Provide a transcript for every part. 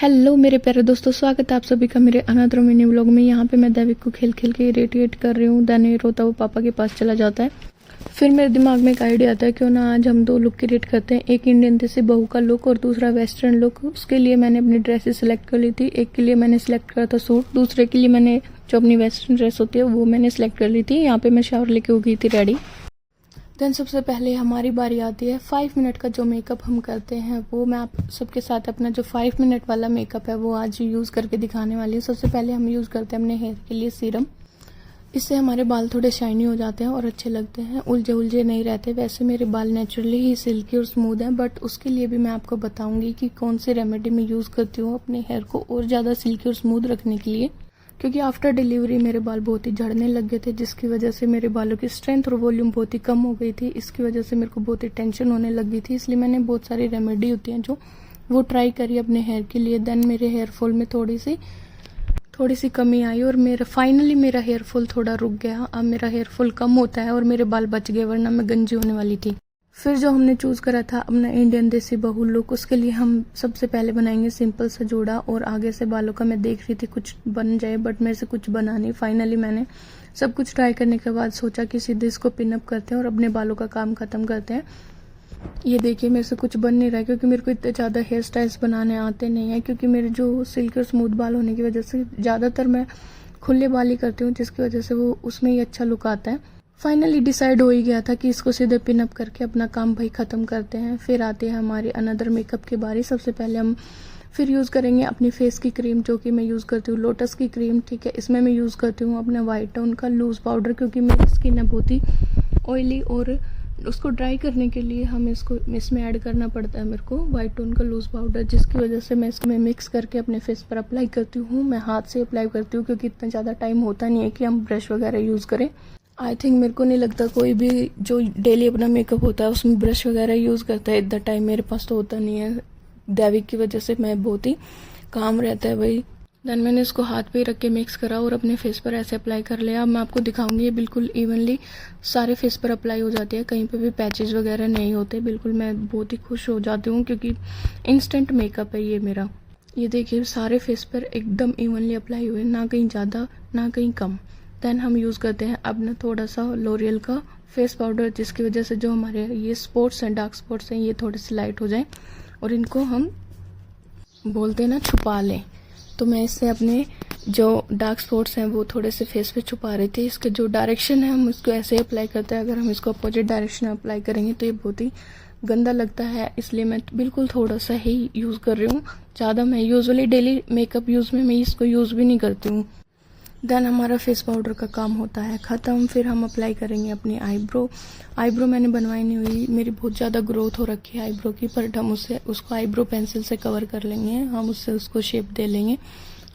Hello मेरे प्यारे दोस्तों, स्वागत है आप सभी का मेरे अनदर मिनी व्लॉग में। यहाँ पे मैं दैविक को खेल खेल के इरिटेट कर रही हूँ। देन ये रोता हुआ पापा के पास चला जाता है। फिर मेरे दिमाग में एक आइडिया आता है, क्यों ना आज हम दो लुक क्रिएट करते हैं, एक इंडियन देसी बहू का लुक और दूसरा वेस्टर्न लुक। उसके लिए मैंने अपनी ड्रेसेस सिलेक्ट कर ली थी। एक के लिए मैंने सिलेक्ट करा था सूट, दूसरे के लिए मैंने जो अपनी वेस्टर्न ड्रेस होती है वो मैंने सिलेक्ट कर ली थी। यहाँ पे मैं शावर लेके हो गई थी रेडी। देन सबसे पहले हमारी बारी आती है 5 मिनट का जो मेकअप हम करते हैं वो मैं आप सबके साथ अपना जो 5 मिनट वाला मेकअप है वो आज यूज़ करके दिखाने वाली हूँ। सबसे पहले हम यूज़ करते हैं अपने हेयर के लिए सीरम। इससे हमारे बाल थोड़े शाइनी हो जाते हैं और अच्छे लगते हैं, उलझे उलझे नहीं रहते। वैसे मेरे बाल नेचुरली ही सिल्की और स्मूथ हैं, बट उसके लिए भी मैं आपको बताऊंगी कि कौन सी रेमेडी मैं यूज़ करती हूँ अपने हेयर को और ज़्यादा सिल्की और स्मूथ रखने के लिए। क्योंकि आफ्टर डिलीवरी मेरे बाल बहुत ही झड़ने लग गए थे, जिसकी वजह से मेरे बालों की स्ट्रेंथ और वॉल्यूम बहुत ही कम हो गई थी। इसकी वजह से मेरे को बहुत ही टेंशन होने लग गई थी। इसलिए मैंने बहुत सारी रेमेडी होती हैं जो वो ट्राई करी अपने हेयर के लिए। देन मेरे हेयर फॉल में थोड़ी सी कमी आई और फाइनली मेरा हेयर फॉल थोड़ा रुक गया। अब मेरा हेयर फॉल कम होता है और मेरे बाल बच गए, वरना मैं गंजी होने वाली थी। फिर जो हमने चूज़ करा था अपना इंडियन देसी बहू लुक, उसके लिए हम सबसे पहले बनाएंगे सिंपल सा जोड़ा। और आगे से बालों का मैं देख रही थी कुछ बन जाए, बट मेरे से कुछ बना नहीं। फाइनली मैंने सब कुछ ट्राई करने के बाद सोचा कि सीधे इसको पिनअप करते हैं और अपने बालों का काम ख़त्म करते हैं। ये देखिए मेरे से कुछ बन नहीं रहा है, क्योंकि मेरे को इतने ज़्यादा हेयर स्टाइल्स बनाने आते नहीं हैं। क्योंकि मेरे जो सिल्की और स्मूथ बाल होने की वजह से ज़्यादातर मैं खुले बाल ही करती हूँ, जिसकी वजह से वो उसमें ही अच्छा लुक आता है। फाइनली डिसाइड हो ही गया था कि इसको सीधे पिनअप करके अपना काम भाई ख़त्म करते हैं। फिर आते हैं हमारे अनदर मेकअप की बारी। सबसे पहले हम फिर यूज़ करेंगे अपनी फेस की क्रीम, जो कि मैं यूज़ करती हूँ लोटस की क्रीम। ठीक है, इसमें मैं यूज़ करती हूँ अपने वाइट टोन का लूज़ पाउडर, क्योंकि मेरी स्किन है बहुत ही ऑयली और उसको ड्राई करने के लिए इसमें ऐड करना पड़ता है मेरे को वाइट टोन का लूज़ पाउडर, जिसकी वजह से मैं इसमें मिक्स करके अपने फेस पर अप्लाई करती हूँ। मैं हाथ से अप्लाई करती हूँ, क्योंकि इतना ज़्यादा टाइम होता नहीं है कि हम ब्रश वगैरह यूज़ करें। आई थिंक मेरे को नहीं लगता कोई भी जो डेली अपना मेकअप होता है उसमें ब्रश वगैरह यूज़ करता है। इतना टाइम मेरे पास तो होता नहीं है। दैविक की वजह से मैं बहुत ही काम रहता है भाई। देन मैंने इसको हाथ पे रख के मिक्स करा और अपने फेस पर ऐसे अप्लाई कर लिया। अब मैं आपको दिखाऊंगी, ये बिल्कुल इवनली सारे फेस पर अप्लाई हो जाती है, कहीं पे भी पैचेस वगैरह नहीं होते। बिल्कुल मैं बहुत ही खुश हो जाती हूँ, क्योंकि इंस्टेंट मेकअप है ये मेरा। ये देखिए सारे फेस पर एकदम इवनली अप्लाई हुए, ना कहीं ज़्यादा ना कहीं कम। देन हम यूज़ करते हैं अब ना थोड़ा सा लोरियल का फेस पाउडर, जिसकी वजह से जो हमारे ये स्पॉट्स हैं, डार्क स्पॉट्स हैं, ये थोड़े से लाइट हो जाएं और इनको हम बोलते हैं ना छुपा लें। तो मैं इससे अपने जो डार्क स्पॉट्स हैं वो थोड़े से फेस पे छुपा रही थी। इसके जो डायरेक्शन है हम इसको ऐसे ही अप्लाई करते हैं। अगर हम इसको अपोजिट डायरेक्शन में अप्लाई करेंगे तो ये बहुत ही गंदा लगता है, इसलिए मैं बिल्कुल थोड़ा सा ही यूज़ कर रही हूँ। ज़्यादा मैं यूजुअली डेली मेकअप यूज़ में मैं इसको यूज़ भी नहीं करती हूँ। देन हमारा फेस पाउडर का काम होता है ख़त्म। फिर हम अप्लाई करेंगे अपनी आईब्रो मैंने बनवाई नहीं हुई, मेरी बहुत ज़्यादा ग्रोथ हो रखी है आईब्रो की, पर हम उसको आईब्रो पेंसिल से कवर कर लेंगे। हम उसको शेप दे लेंगे।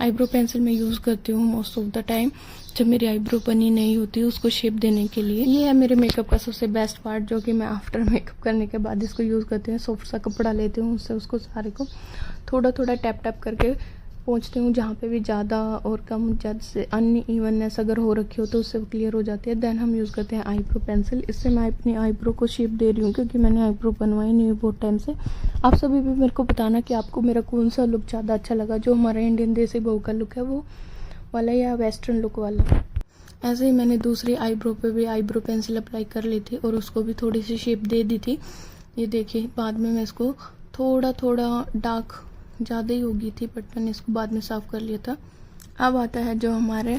आईब्रो पेंसिल मैं यूज़ करती हूँ मोस्ट ऑफ द टाइम जब मेरी आईब्रो बनी नहीं होती उसको शेप देने के लिए। ये है मेरे मेकअप का सबसे बेस्ट पार्ट, जो कि मैं आफ्टर मेकअप करने के बाद इसको यूज़ करती हूँ। सॉफ्ट सा कपड़ा लेती हूँ, उससे उसको सारे को थोड़ा थोड़ा टैप टैप करके पहुँचती हूँ। जहाँ पे भी ज़्यादा और कम जैसे अनइवननेस अगर हो रखी हो तो उससे क्लियर हो जाती है। देन हम यूज़ करते हैं आईब्रो पेंसिल। इससे मैं अपनी आईब्रो को शेप दे रही हूँ, क्योंकि मैंने आईब्रो बनवाई नहीं हुई बहुत टाइम से। आप सभी भी मेरे को बताना कि आपको मेरा कौन सा लुक ज़्यादा अच्छा लगा, जो हमारा इंडियन देसी बहू का लुक है वो वाला या वेस्टर्न लुक वाला। ऐसे ही मैंने दूसरी आईब्रो पे भी आईब्रो पेंसिल अप्लाई कर ली थी और उसको भी थोड़ी सी शेप दे दी थी। ये देखिए बाद में मैं इसको थोड़ा थोड़ा डार्क ज़्यादा ही हो गई थी, बट मैंने इसको बाद में साफ़ कर लिया था। अब आता है जो हमारे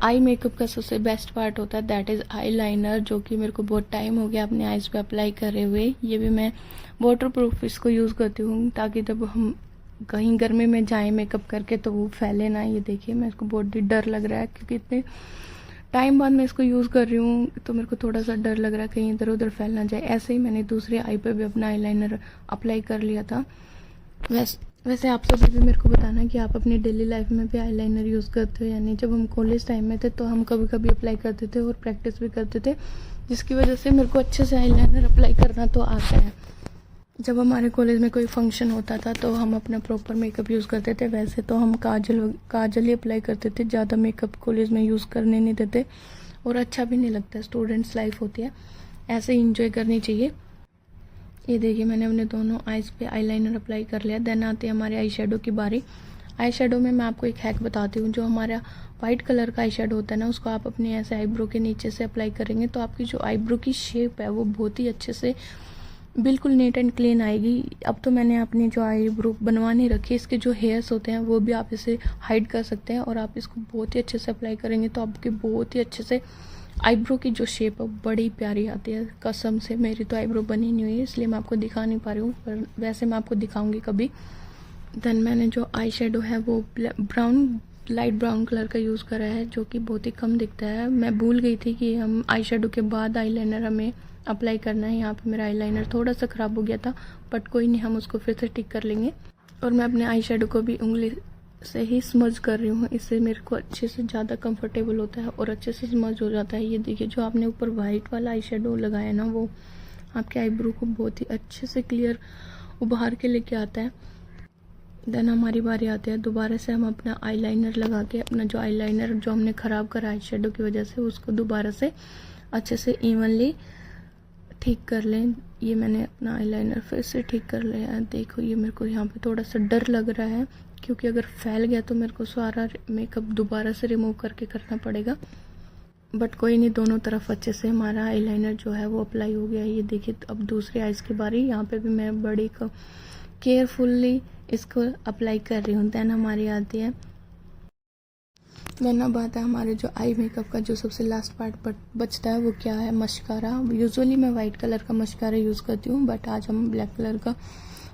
आई मेकअप का सबसे बेस्ट पार्ट होता है, दैट इज़ आई लाइनर, जो कि मेरे को बहुत टाइम हो गया अपने आईज़ पे अप्लाई करे हुए। ये भी मैं वाटर प्रूफ इसको यूज़ करती हूँ, ताकि जब हम कहीं गर्मी में जाएं मेकअप करके तो वो फैले ना। ये देखिए मेरे को बहुत ही डर लग रहा है, क्योंकि इतने टाइम बाद मैं इसको यूज़ कर रही हूँ, तो मेरे को थोड़ा सा डर लग रहा है कहीं इधर उधर फैल ना जाए। ऐसे ही मैंने दूसरे आई पे भी अपना आई लाइनर अप्लाई कर लिया था। वैसे आप सभी भी मेरे को बताना कि आप अपनी डेली लाइफ में भी आईलाइनर यूज़ करते हो या नहीं। जब हम कॉलेज टाइम में थे तो हम कभी कभी अप्लाई करते थे और प्रैक्टिस भी करते थे, जिसकी वजह से मेरे को अच्छे से आईलाइनर अप्लाई करना तो आता है। जब हमारे कॉलेज में कोई फंक्शन होता था तो हम अपना प्रॉपर मेकअप यूज़ करते थे। वैसे तो हम काजल ही अप्लाई करते थे, ज़्यादा मेकअप कॉलेज में यूज़ करने नहीं देते और अच्छा भी नहीं लगता। स्टूडेंट्स लाइफ होती है, ऐसे ही इंजॉय करनी चाहिए। ये देखिए मैंने अपने दोनों आईज पे आईलाइनर अप्लाई कर लिया। देन आती है हमारे आई शेडो की बारी। आई शेडो में मैं आपको एक हैक बताती हूँ। जो हमारा वाइट कलर का आई शेडो होता है ना, उसको आप अपने ऐसे आईब्रो के नीचे से अप्लाई करेंगे तो आपकी जो आईब्रो की शेप है वो बहुत ही अच्छे से बिल्कुल नीट एंड क्लीन आएगी। अब तो मैंने अपनी जो आईब्रो बनवाने रखी, इसके जो हेयर्स होते हैं वो भी आप इसे हाइड कर सकते हैं और आप इसको बहुत ही अच्छे से अप्लाई करेंगे तो आपके बहुत ही अच्छे से आईब्रो की जो शेप है बड़ी प्यारी आती है। कसम से मेरी तो आईब्रो बनी नहीं हुई है इसलिए मैं आपको दिखा नहीं पा रही हूँ, पर वैसे मैं आपको दिखाऊंगी कभी। देन मैंने जो आई शेडो है वो लाइट ब्राउन कलर का यूज़ करा है, जो कि बहुत ही कम दिखता है। मैं भूल गई थी कि हम आई शेडो के बाद आईलाइनर हमें अप्लाई करना है। यहाँ पे मेरा आईलाइनर थोड़ा सा ख़राब हो गया था, बट कोई नहीं, हम उसको फिर से ठीक कर लेंगे। और मैं अपने आई शेडो को भी उंगली से ही स्मज कर रही हूँ, इससे मेरे को अच्छे से ज़्यादा कंफर्टेबल होता है और अच्छे से स्मज हो जाता है। ये देखिए जो आपने ऊपर वाइट वाला आई शेडो लगाया ना, वो आपके आईब्रो को बहुत ही अच्छे से क्लियर उभार के लेके आता है। देन हमारी बारी आती है दोबारा से हम अपना आईलाइनर लगा के अपना जो आईलाइनर जो हमने ख़राब करा आई शेडो की वजह से, उसको दोबारा से अच्छे से इवनली ठीक कर लें। ये मैंने अपना आईलाइनर फिर से ठीक कर लिया है। देखो ये मेरे को यहाँ पे थोड़ा सा डर लग रहा है, क्योंकि अगर फैल गया तो मेरे को सारा मेकअप दोबारा से रिमूव करके करना पड़ेगा। बट कोई नहीं, दोनों तरफ अच्छे से हमारा आईलाइनर जो है वो अप्लाई हो गया है। ये देखिए अब दूसरी आइज़ की बारी। यहाँ पे भी मैं बड़ी केयरफुल्ली इसको अप्लाई कर रही हूँ। देन हमारी आती है, देन अब आता है हमारे जो आई मेकअप का जो सबसे लास्ट पार्ट बचता है, वो क्या है, मस्कारा। यूजुअली मैं वाइट कलर का मस्कारा यूज़ करती हूँ, बट आज हम ब्लैक कलर का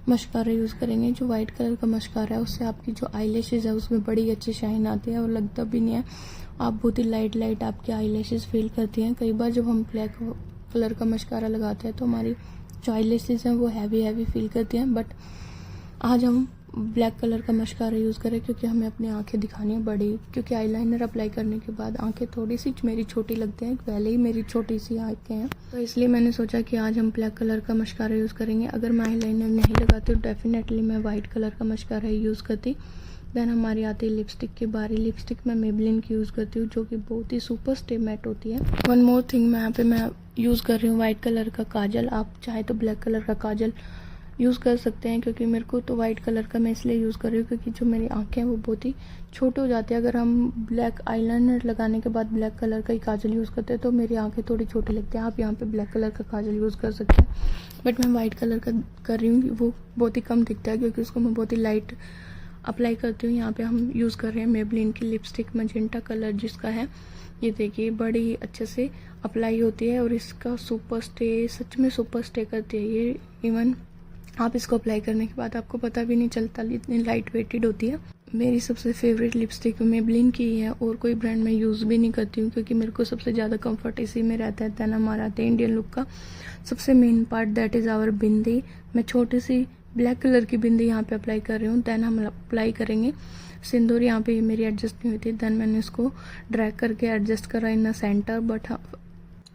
मस्कारा यूज़ करेंगे। जो वाइट कलर का मस्कारा है उससे आपकी जो आईलैशेस है उसमें बड़ी अच्छी शाइन आती है और लगता भी नहीं है। आप बहुत ही लाइट आपके आईलैशेस फील करती हैं। कई बार जब हम ब्लैक कलर का मस्कारा लगाते हैं तो हमारी जो आईलैशेस हैं वो हैवी फील करती हैं, बट आज हम ब्लैक कलर का मस्कारा यूज़ करें क्योंकि हमें अपनी आंखें दिखानी है बड़ी। क्योंकि आईलाइनर अप्लाई करने के बाद आंखें थोड़ी सी मेरी छोटी लगती हैं, पहले ही मेरी छोटी सी आंखें हैं, तो इसलिए मैंने सोचा कि आज हम ब्लैक कलर का मस्कारा यूज़ करेंगे। अगर मैं आईलाइनर नहीं लगाती तो डेफिनेटली मैं वाइट कलर का मस्कारा ही यूज़ करती। देन हमारी आती है लिपस्टिक की बारी। लिपस्टिक मैं मेबलिन की यूज़ करती हूँ, जो कि बहुत ही सुपर स्टे मैट होती है। वन मोर थिंग, मैं यहाँ पे मैं यूज़ कर रही हूँ वाइट कलर का काजल। आप चाहे तो ब्लैक कलर का काजल यूज़ कर सकते हैं, क्योंकि मेरे को तो वाइट कलर का मैं इसलिए यूज़ कर रही हूँ क्योंकि जो मेरी आंखें हैं वो बहुत ही छोटी हो जाती है। अगर हम ब्लैक आईलाइनर लगाने के बाद ब्लैक कलर का ही काजल यूज़ करते हैं तो मेरी आंखें थोड़ी छोटी लगती हैं। आप यहाँ पे ब्लैक कलर का काजल यूज़ कर सकते हैं, बट मैं वाइट कलर का कर रही हूँ, वो बहुत ही कम दिखता है क्योंकि उसको मैं बहुत ही लाइट अप्लाई करती हूँ। यहाँ पे हम यूज़ कर रहे हैं मेबलिन की लिपस्टिक मजेंटा कलर जिसका है। ये देखिए बड़ी अच्छे से अप्लाई होती है और इसका सुपर स्टे, सच में सुपर स्टे करती है ये। इवन आप इसको अप्लाई करने के बाद आपको पता भी नहीं चलता, इतनी लाइट वेटेड होती है। मेरी सबसे फेवरेट लिपस्टिक मेबलिन की है और कोई ब्रांड मैं यूज़ भी नहीं करती हूँ क्योंकि मेरे को सबसे ज़्यादा कंफर्ट इसी में रहता है। देन हमारा आता है इंडियन लुक का सबसे main part, that is our bindi. मैं छोटी सी ब्लैक कलर की बिंदी यहाँ पे अप्लाई कर रही हूँ। देन हम अप्लाई करेंगे सिंदूर। यहाँ पे मेरी एडजस्ट नहीं हुई थी, देन मैंने इसको ड्रैग करके एडजस्ट करा इन द सेंटर। बट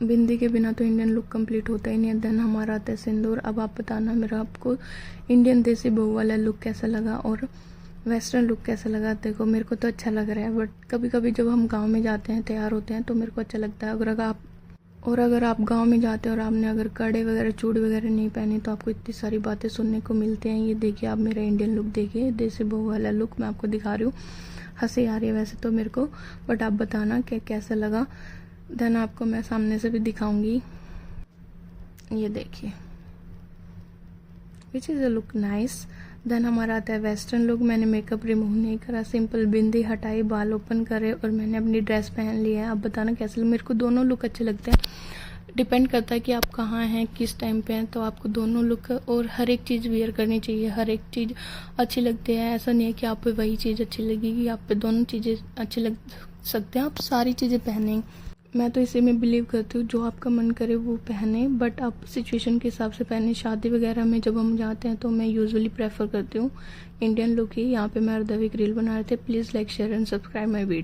बिंदी के बिना तो इंडियन लुक कंप्लीट होता ही नहीं है। देन हमारा आता है सिंदूर। अब आप बताना मेरा आपको इंडियन देसी बहू वाला लुक कैसा लगा और वेस्टर्न लुक कैसा लगा। देखो मेरे को तो अच्छा लग रहा है, बट कभी कभी जब हम गांव में जाते हैं तैयार होते हैं तो मेरे को अच्छा लगता है। अगर आप गांव में जाते हैं और आपने अगर कड़े वगैरह चूड़ी वगैरह नहीं पहनी तो आपको इतनी सारी बातें सुनने को मिलती हैं। ये देखिए आप मेरा इंडियन लुक देखिए, देसी बहू वाला लुक मैं आपको दिखा रही हूँ। हंसी आ रही है वैसे तो मेरे को, बट आप बताना कि कैसा लगा। देन आपको मैं सामने से भी दिखाऊंगी। ये देखिए which is a look nice. Then हमारा आता है वेस्टर्न लुक। मैंने मेकअप रिमूव नहीं करा, सिंपल बिंदी हटाई, बाल ओपन करे और मैंने अपनी ड्रेस पहन ली है। अब बताना कैसे लुक। मेरे को दोनों लुक अच्छे लगते हैं, डिपेंड करता है कि आप कहाँ हैं, किस टाइम पे हैं, तो आपको दोनों लुक और हर एक चीज़ वियर करनी चाहिए। हर एक चीज़ अच्छी लगती है, ऐसा नहीं है कि आप पे वही चीज़ अच्छी लगेगी, आप पे दोनों चीज़ें अच्छी लग सकते हैं। आप सारी चीज़ें पहनें, मैं तो इसी में बिलीव करती हूँ, जो आपका मन करे वो पहने, बट आप सिचुएशन के हिसाब से पहने। शादी वगैरह में जब हम जाते हैं तो मैं यूजुअली प्रेफर करती हूँ इंडियन लुक ही। यहाँ पे मैं अर्धविक रील बना रहे थे। Please like share and subscribe my video.